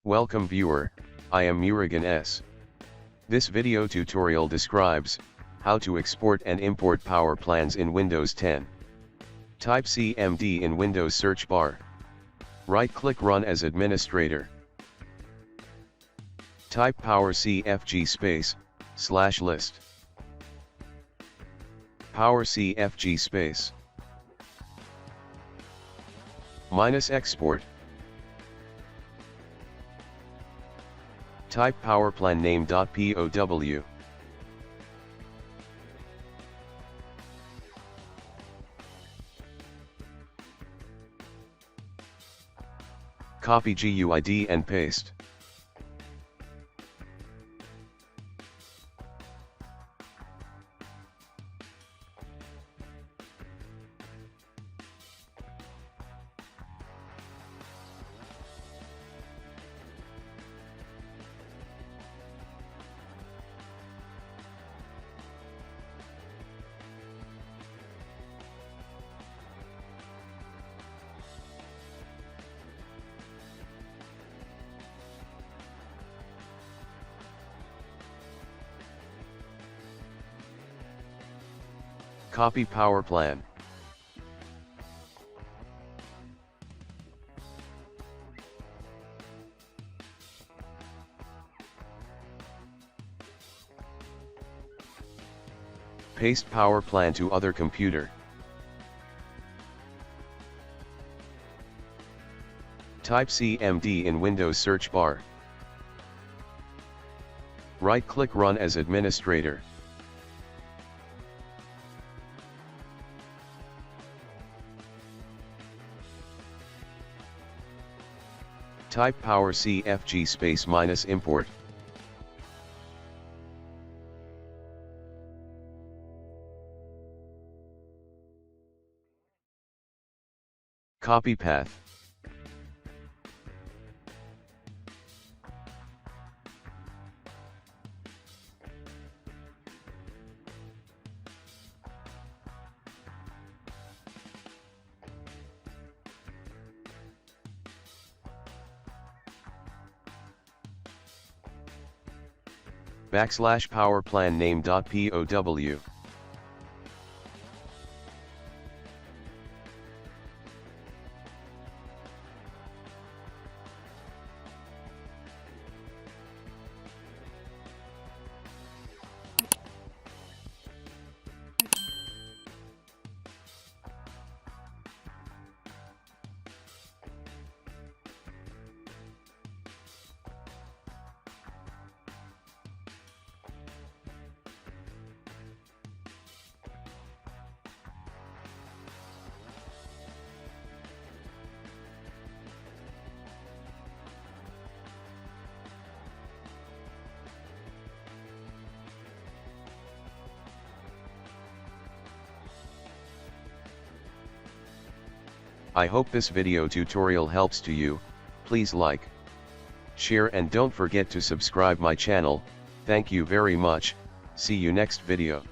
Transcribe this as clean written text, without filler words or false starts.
Welcome viewer, I am Murugan S. This video tutorial describes how to export and import power plans in Windows 10. Type CMD in Windows search bar. Right-click Run as administrator. Type powercfg /list. Powercfg -export. Type powerplan name.pow. Copy GUID and paste. Copy power plan. Paste power plan to other computer. Type CMD in Windows search bar. Right-click Run as administrator. Type powercfg -import. Copy path. /powerplan name.pow. I hope this video tutorial helps to you. Please like, share and don't forget to subscribe my channel. Thank you very much. See you next video.